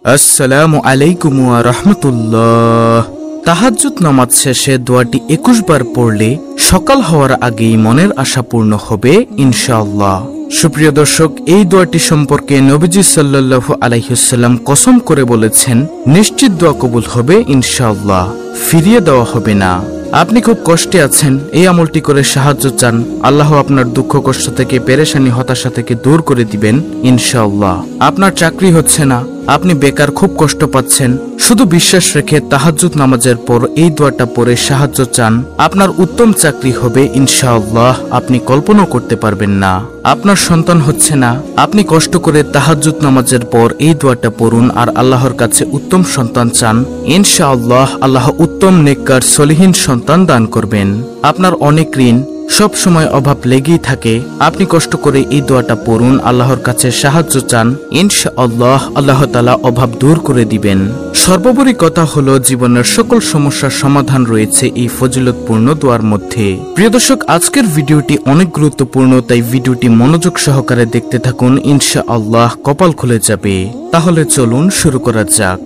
আসসালামু আলাইকুম ওয়া রাহমাতুল্লাহ। তাহাজ্জুদ নামাজ শেষে দোয়াটি 21 বার পড়লে সকাল হওয়ার আগেই মনের আশা পূর্ণ হবে ইনশাআল্লাহ। সুপ্রিয় দর্শক, এই দোয়াটি সম্পর্কে নবীজি সাল্লাল্লাহু আলাইহি ওয়াসাল্লাম কসম করে বলেছেন, নিশ্চিত দোয়া কবুল হবে ইনশাআল্লাহ, ফিরিয়ে দেওয়া হবে না। আপনি খুব কষ্টে আছেন, এই আমলটি করে সাহায্য চান, আল্লাহ আপনার দুঃখ কষ্ট থেকে, পেরেশানি হতাশা থেকে দূর করে দিবেন ইনশাআল্লাহ। আপনার চাকরি হচ্ছে না, আপনি বেকার, খুব কষ্ট পাচ্ছেন, শুধু বিশ্বাস রেখে তাহাজ্জুদ নামাজের পর এই দোয়াটা পড়ে সাহায্য চান, আপনার উত্তম চাকরি হবে ইনশাআল্লাহ। আপনি কল্পনাও করতে পারবেন না। আপনার সন্তান হচ্ছে না, আপনি কষ্ট করে তাহাজ্জুদ নামাজের পর এই দোয়াটা পড়ুন আর আল্লাহর কাছে উত্তম সন্তান চান, ইনশাআল্লাহ আল্লাহ উত্তম নেককার সলিহীন সন্তান দান করবেন। আপনার অনেক ঋণ, সব সময় অভাব লেগেই থাকে, আপনি কষ্ট করে এই দোয়াটা পড়ুন, আল্লাহর কাছে সাহায্য চান, ইনশাআল্লাহ আল্লাহ তাআলা অভাব দূর করে দিবেন। সর্বোপরি কথা হলো, জীবনের সকল সমস্যার সমাধান রয়েছে এই ফজিলতপূর্ণ দোয়ার মধ্যে। প্রিয় দর্শক, আজকের ভিডিওটি অনেক গুরুত্বপূর্ণ, তাই ভিডিওটি মনোযোগ সহকারে দেখতে থাকুন, ইনশাআল্লাহ কপাল খুলে যাবে। তাহলে চলুন শুরু করা যাক।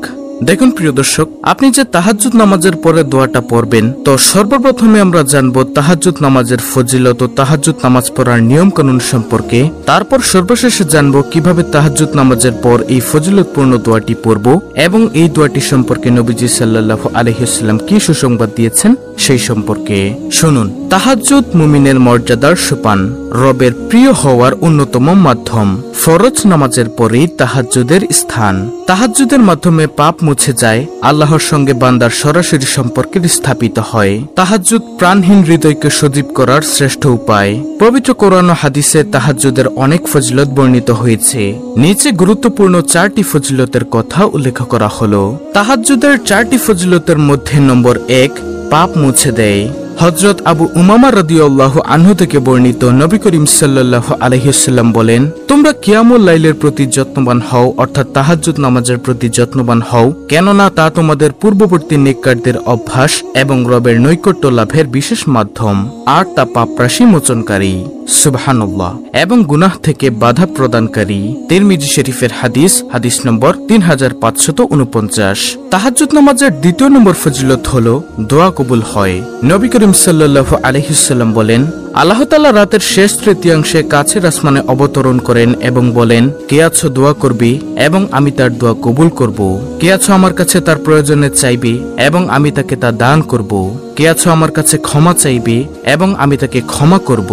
দেখুন প্রিয় দর্শক, আপনি যে তাহাজ্জুদ নামাজের পরে দোয়াটা পড়বেন, তো সর্বপ্রথমে আমরা জানবো তাহাজ্জুদ নামাজের ফজিলত ও তাহাজ্জুদ নামাজ পড়ার নিয়ম কানুন সম্পর্কে। তারপর সর্বশেষে জানবো কিভাবে তাহাজ্জুদ নামাজের পর এই ফজিলতপূর্ণ দোয়াটি পড়ব এবং এই দোয়াটি সম্পর্কে নবীজি সাল্লাল্লাহু আলাইহি ওয়াসাল্লাম কি সুসংবাদ দিয়েছেন সেই সম্পর্কে। শুনুন, তাহাজ্জুদ মুমিনের মর্যাদার সোপান, রবের প্রিয় হওয়ার অন্যতম মাধ্যম। ফরজ নামাজের পরেই তাহাজ্জুদের স্থান। তাহাজ্জুদের মাধ্যমে পাপ মুছে যায়, আল্লাহর সঙ্গে বান্দার সরাসরি সম্পর্কের স্থাপিত হয়। তাহাজ্জুদ প্রাণহীন হৃদয়কে সজীব করার শ্রেষ্ঠ উপায়। পবিত্র কোরআন ও হাদিসে তাহাজ্জুদের অনেক ফজিলত বর্ণিত হয়েছে। নিচে গুরুত্বপূর্ণ 4টি ফজিলতের কথা উল্লেখ করা হলো। তাহাজ্জুদের 4টি ফজিলতের মধ্যে নম্বর 1, পাপ মুছে দেয়। হযরত আবু উমামা রাদিয়াল্লাহু আনহু থেকে বর্ণিত, নবী করিম সাল্লাল্লাহু আলাইহি ওয়াসাল্লাম বলেন, তোমরা কিয়ামুল লাইলের প্রতি যত্নবান হও, অর্থাৎ তাহাজ্জুদ নামাজের প্রতি যত্নবান হও, কেননা তা তোমাদের পূর্ববর্তী নেককারদের অভ্যাস এবং রবের নৈকট্য লাভের বিশেষ মাধ্যম, আর তা পাপরাশি মোচনকারী, সুবহানাল্লাহ, এবং গুনাহ থেকে বাধা প্রদানকারী। তিরমিজি শরীফের হাদিস, হাদিস নম্বর 3549। তাহাজ্জুদ নামাজের দ্বিতীয় নম্বর ফজিলত হলো দোয়া কবুল হয়। নবী করিম সাল্লাল্লাহু আলাইহি ওয়াসাল্লাম বলেন, আল্লাহ তাআলা রাতের শেষ তৃতীয়াংশে কাছের আসমানে অবতরণ করেন এবং বলেন, কে আছো দোয়া করবি এবং আমি তার দোয়া কবুল করব। কে আছো আমার কাছে তার প্রয়োজনে চাইবে এবং আমি তাকে তা দান করব। কে আছো আমার কাছে ক্ষমা চাইবে এবং আমি তাকে ক্ষমা করব।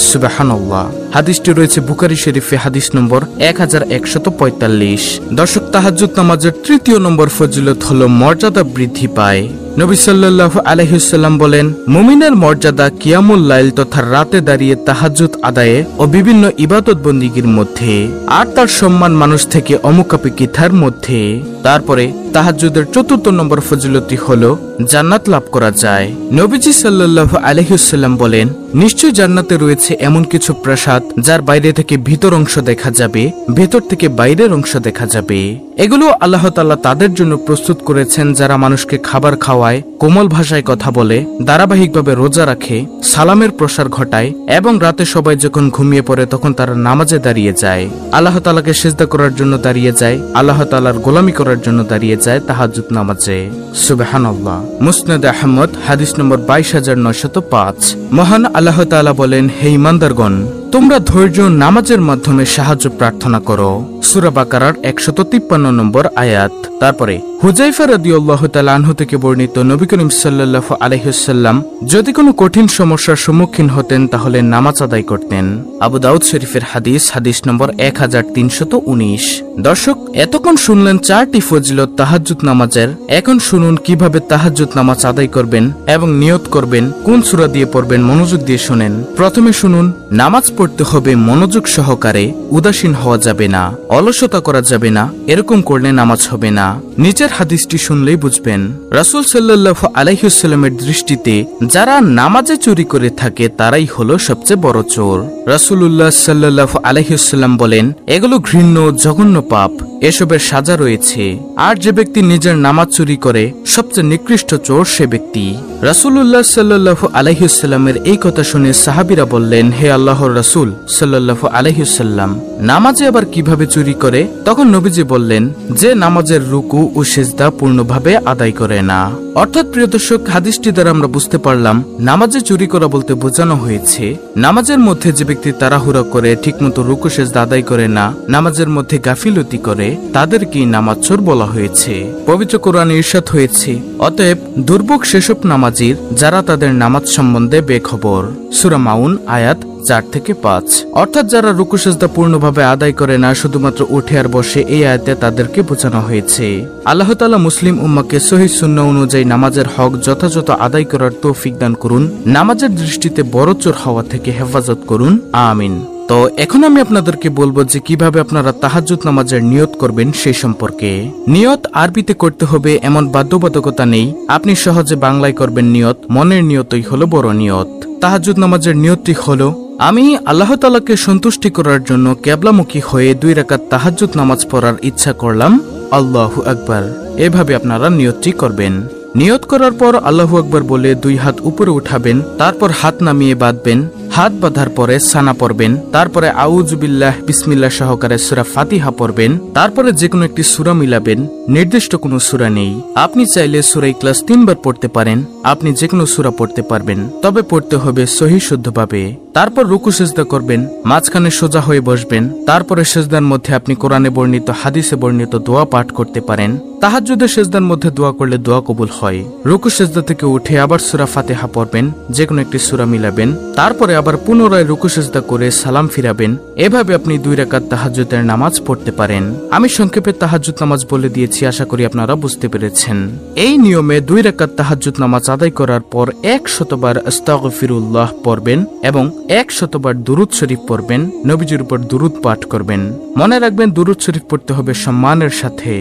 সুবহানাল্লাহ। হাদিসটি রয়েছে বুখারী শরীফে, হাদিস নম্বর 1145। দর্শক, তাহাজ্জুদ নামাজের তৃতীয় নম্বর ফজিলত হলো মর্যাদা বৃদ্ধি পায়। নবী সাল্লাল্লাহু আলাইহি ওয়াসাল্লাম বলেন, মুমিনের মর্যাদা কিয়ামুল লাইল তথা রাতে দাঁড়িয়ে তাহাজ্জুদ আদায়ে ও বিভিন্ন ইবাদত বন্দিগির মধ্যে, আর তার সম্মান মানুষ থেকে অমুকাপেক্ষিতার মধ্যে। তারপরে তাহাজ্জুদের চতুর্থ নম্বর ফজিলতটি হলো জান্নাত লাভ করা যায়। নবীজি সাল্লাল্লাহু আলাইহি ওয়াসাল্লাম বলেন, নিশ্চয় জান্নাতে রয়েছে এমন কিছু প্রাসাদ যার বাইরে থেকে ভিতর অংশ দেখা যাবে, ভেতর থেকে বাইরের অংশ দেখা যাবে। এগুলো আল্লাহ তাআলা তাদের জন্য প্রস্তুত করেছেন যারা মানুষকে খাবার খাওয়ায়, কোমল ভাষায় কথা বলে, ধারাবাহিকভাবে রোজা রাখে, সালামের প্রসার ঘটায় এবং রাতে সবাই যখন ঘুমিয়ে পড়ে তখন তারা নামাজে দাঁড়িয়ে যায়, আল্লাহ তাআলাকে সিজদা করার জন্য দাঁড়িয়ে যায়, আল্লাহ তাআলার গোলামি করার জন্য দাঁড়িয়ে যায় তাহাজ্জুদ নামাজে। সুবহানাল্লাহ। মুসনাদ আহমদ, হাদিস নম্বর 22905। মহান আল্লাহ তাআলা বলেন, হে ঈমানদারগণ, তোমরা ধৈর্য নামাজের মাধ্যমে সাহায্য প্রার্থনা করো। সূরা বাকারার 153 নম্বর আয়াত। তারপরে হুযায়ফা রাদিয়াল্লাহু তাআলা আনহু থেকে বর্ণিত, নবী করিম সাল্লাল্লাহু আলাইহি ওয়াসাল্লাম যদি কোনো কঠিন সমস্যার সম্মুখীন হতেন তাহলে নামাজ আদায় করতেন। আবু দাউদ শরীফের হাদিস, হাদিস নম্বর 1319। দর্শক, এতক্ষণ শুনলেন 4টি ফজিলত তাহাজ্জুদ নামাজের। এখন শুনুন কিভাবে তাহাজ্জুদ নামাজ আদায় করবেন এবং নিয়ত করবেন, কোন সূরা দিয়ে পড়বেন, মনোযোগ দিয়ে শুনেন। প্রথমে শুনুন, নামাজ পড়তে হবে মনোযোগ সহকারে, উদাসীন হওয়া যাবে না, অলসতা করা যাবে না, এরকম করলে নামাজ হবে না। নিচের হাদিসটি শুনলেই বুঝবেন। রাসূল সাল্লাল্লাহু আলাইহি ওয়াসাল্লামের দৃষ্টিতে যারা নামাজে চুরি করে থাকে তারাই হলো সবচেয়ে বড় চোর। রাসূলুল্লাহ সাল্লাল্লাহু আলাইহি ওয়াসাল্লাম বলেন, এগুলো ঘৃণ্য জঘন্য পাপ, এসবের সাজা রয়েছে। আর যে ব্যক্তি নিজের নামাজ চুরি করে সবচেয়ে নিকৃষ্ট চোর সে ব্যক্তি। রাসূলুল্লাহ সাল্লাল্লাহু আলাইহি ওয়াসাল্লামের এই কথা শুনে সাহাবীরা বললেন, হে আল্লাহর রাসূল সাল্লাল্লাহু আলাইহি ওয়াসাল্লাম, নামাজে আবার কিভাবে চুরি করে? তখন নবীজি বললেন, যে নামাজের রুকু ও সিজদা পূর্ণভাবে আদায় করে না। অর্থাৎ প্রিয় দর্শক, হাদিসটি দ্বারা আমরা বুঝতে পারলাম নামাজে চুরি করা বলতে বোঝানো হয়েছে নামাজের মধ্যে যে ব্যক্তি তাড়াহুড়া করে ঠিকমতো রুকু সিজদা আদায় করে না, নামাজের মধ্যে গাফিলতি করে, তাদেরকেই নামাজ চোর বলা হয়েছে। পবিত্র কোরআনে ইরশাদ হয়েছে, অতএব দুর্ভোগ সেসব নামাজির যারা তাদের নামাজ সম্বন্ধে বেখবর। সূরা মাউন আয়াত 4-5। অর্থাৎ যারা রুকু সিজদা পূর্ণভাবে আদায় করে না, শুধুমাত্র উঠে আর বসে, এই আয়াতে তাদেরকে বোঝানো হয়েছে। আল্লাহ তাআলা মুসলিম উম্মাহকে সহিহ সুন্নাহ অনুযায়ী নামাজের হক যথাযথ আদায় করার তৌফিক দান করুন। নামাজের দৃষ্টিতে বড় চোর হওয়া থেকে হেফাজত করুন, আমিন। তো এখন আমি আপনাদেরকে বলবো যে কিভাবে আপনারা তাহাজ্জুদ নামাজের নিয়ত করবেন সেই সম্পর্কে। নিয়ত আরবিতে করতে হবে এমন বাধ্যবাধকতা নেই, আপনি সহজে বাংলায় করবেন নিয়ত। মনের নিয়তই হলো বড় নিয়ত। তাহাজ্জুদ নামাজের নিয়তটি হলো, আমি আল্লাহ তাআলাকে সন্তুষ্টি করার জন্য কিবলামুখী হয়ে 2 রাকাত তাহাজ্জুদ নামাজ পড়ার ইচ্ছা করলাম, আল্লাহু আকবার। এভাবে আপনারা নিয়তটি করবেন। নিয়ত করার পর আল্লাহু আকবার বলে 2 হাত উপরে উঠাবেন, তারপর হাত নামিয়ে বাঁধবেন। হাত বাঁধার পরে সানা পড়বেন, তারপরে আউযু বিল্লাহ বিসমিল্লাহ সহকারে সূরা ফাতিহা পড়বেন। তারপরে যে কোনো একটি সূরা মিলাবেন। নির্দিষ্ট কোনো সূরা নেই, আপনি চাইলে সূরা ইখলাস 3 বার পড়তে পারেন। আপনি যে কোনো সূরা পড়তে পারবেন, তবে পড়তে হবে সহিহ শুদ্ধভাবে। তারপর রুকু সিজদা করবেন, মাঝখানে সোজা হয়ে বসবেন। তারপরে সিজদার মধ্যে আপনি কোরআনে বর্ণিত, হাদিসে বর্ণিত দোয়া পাঠ করতে পারেন। তাহাজ্জুদের সিজদার মধ্যে দোয়া করলে দোয়া কবুল হয়। রুকু সিজদা থেকে উঠে আবার সূরা ফাতিহা পড়বেন, যে কোনো একটি সূরা মিলাবেন। তারপরে আবার পুনরায় রুকু সিজদা করে সালাম ফিরাবেন। এভাবে আপনি 2 রাকাত তাহাজ্জুদের নামাজ পড়তে পারেন। আমি সংক্ষেপে তাহাজ্জুদ নামাজ বলে দিয়েছি, আশা করি আপনারা বুঝতে পেরেছেন। এই নিয়মে 2 রাকাত তাহাজ্জুদ নামাজ আদায় করার পর 100 বার আস্তাগফিরুল্লাহ পড়বেন এবং 100 বার দুরূদ শরীফ পড়বেন। নবীজির উপর দুরূদ পাঠ করবেন। মনে রাখবেন, দুরূদ শরীফ পড়তে হবে সম্মানের সাথে।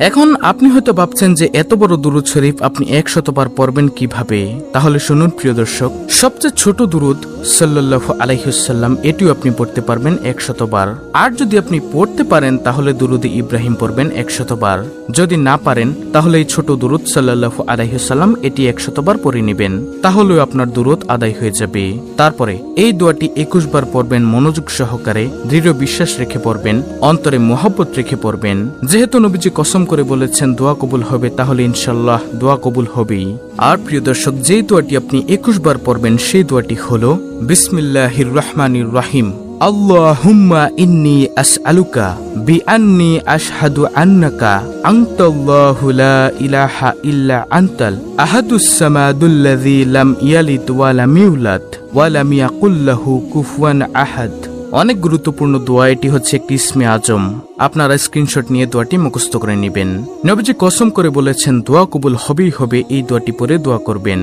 এখন আপনি হয়তো ভাবছেন যে এত বড় দুরূদ শরীফ আপনি 100 বার পড়বেন কিভাবে? তাহলে শুনুন প্রিয় দর্শক, সবচেয়ে ছোট দুরূদ সাল্লাল্লাহু আলাইহি ওয়াসাল্লাম, এটিও আপনি পড়তে পারবেন 100 বার। আর যদি আপনি পড়তে পারেন তাহলে দুরূদে ইব্রাহিম পড়বেন 100 বার। যদি না পারেন তাহলে এই ছোট দুরূদ সাল্লাল্লাহু আলাইহি ওয়াসাল্লাম এটি 100 বার পড়ে নেবেন, তাহলেও আপনার দুরূদ আদায় হয়ে যাবে। তারপরে এই দোয়াটি 21 বার পড়বেন, মনোযোগ সহকারে, দৃঢ় বিশ্বাস রেখে পড়বেন, অন্তরে মহব্বত রেখে পড়বেন। যেহেতু নবীজি কসম করে বলেছেন দোয়া কবুল হবে, তাহলে ইনশাআল্লাহ দোয়া কবুল হবেই। আর প্রিয় দর্শক, যেই দোয়াটি আপনি 21 বার পড়বেন সেই দোয়াটি হলো বিসমিল্লাহির রহমানির রহিম। আল্লাহুম্মা ইন্নী আসআলুকা বিআন্নী আশহাদু আন্নাকা আনতাল্লাহু লা ইলাহা ইল্লা আনতাল আহাদুস সামাদুল্লাযী লাম ইয়ালিদ ওয়া লাম ইউলাদ ওয়া লাম ইয়াকুল লাহু কুফুয়ান আহাদ। অনেক গুরুত্বপূর্ণ দোয়া। এটি হচ্ছে একটি ইসমে আজম। আপনারা স্ক্রিনশট নিয়ে দোয়াটি মুখস্থ করে নেবেন। নবীজি কসম করে বলেছেন দোয়া কবুল হবেই হবে। এই দোয়াটি পড়ে দোয়া করবেন।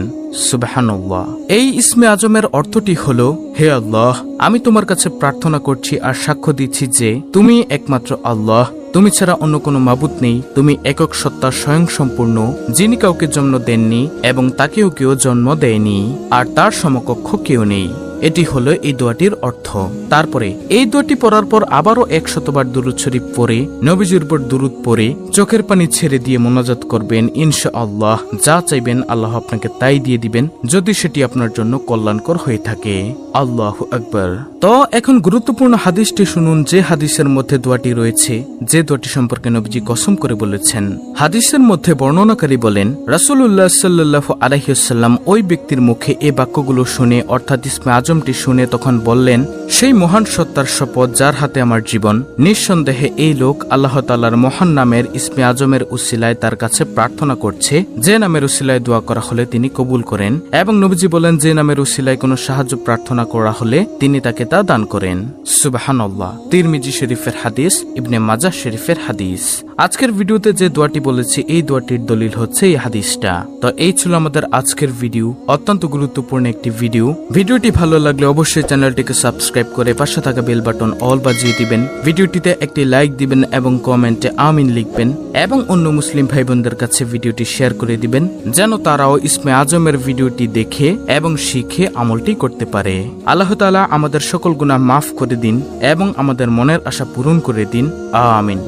সুবহানাল্লাহ। এই ইসমে আজমের অর্থটি হলো, হে আল্লাহ, আমি তোমার কাছে প্রার্থনা করছি আর সাক্ষ্য দিচ্ছি যে তুমি একমাত্র আল্লাহ, তুমি ছাড়া অন্য কোনো মাবুদ নেই। তুমি একক সত্তা, স্বয়ং সম্পূর্ণ, যিনি কাউকে জন্ম দেননি এবং তাকেও কেউ জন্ম দেয়নি, আর তার সমকক্ষ কেউ নেই। এটি হলো এই দোয়াটির অর্থ। তারপরে এই দোয়াটি পড়ার পর আবারও 100 বার দুরূদ শরীফ পড়ে, নবীজির উপর দুরূদ পড়ে, চোখের পানি ছেড়ে দিয়ে মোনাজাত করবেন। ইনশাআল্লাহ যা চাইবেন আল্লাহ আপনাকে তাই দিয়ে দিবেন, যদি সেটি আপনার জন্য কল্যাণকর হয়ে থাকে। আল্লাহু আকবার। তো এখন গুরুত্বপূর্ণ হাদিসটি শুনুন, যে হাদিসের মধ্যে দোয়াটি রয়েছে, যে দোয়াটি সম্পর্কে নবীজি কসম করে বলেছেন। হাদিসের মধ্যে বর্ণনাকারী বলেন, রাসূলুল্লাহ সাল্লাল্লাহু আলাইহি ওয়াসাল্লাম ওই ব্যক্তির মুখে এই বাক্যগুলো শুনে, অর্থাৎ ইসমে আজমটি শুনে তখন বললেন, সেই মহান সত্তার শপথ যার হাতে আমার জীবন, নিঃসন্দেহে এই লোক আল্লাহ তাআলার মহান নামের ইসমে আজমের উসিলায় তার কাছে প্রার্থনা করছে, যে নামের উসিলায় দোয়া করা হলে তিনি কবুল করেন। এবং নবীজি বলেন, যে নামের উসিলায় কোনো সাহায্য প্রার্থনা করা হলে তিনি তাকে তা দান করেন। সুবহানাল্লাহ। তিরমিজি শরীফের হাদিস, ইবনে মাজাহ শরীফের হাদিস। আজকের ভিডিওতে যে দোয়াটি বলেছি এই দোয়াটির দলিল হচ্ছে এই হাদিসটা। তো এই ছিল আমাদের আজকের ভিডিও, অত্যন্ত গুরুত্বপূর্ণ একটি ভিডিও। ভিডিওটি ভালো লাগলে অবশ্যই চ্যানেলটিকে সাবস্ক্রাইব করে পাশে থাকা বেল বাটন অল বাজিয়ে দিবেন। ভিডিওটিতে একটি লাইক দিবেন এবং কমেন্টে আমিন লিখবেন এবং অন্য মুসলিম ভাই বোনদের কাছে ভিডিওটি শেয়ার করে দিবেন, যেন তারাও ইসমে আজমের ভিডিওটি দেখে এবং শিখে আমলটি করতে পারে। আল্লাহ তাআলা আমাদের সকল গুনাহ মাফ করে দিন এবং আমাদের মনের আশা পূরণ করে দিন। আমিন।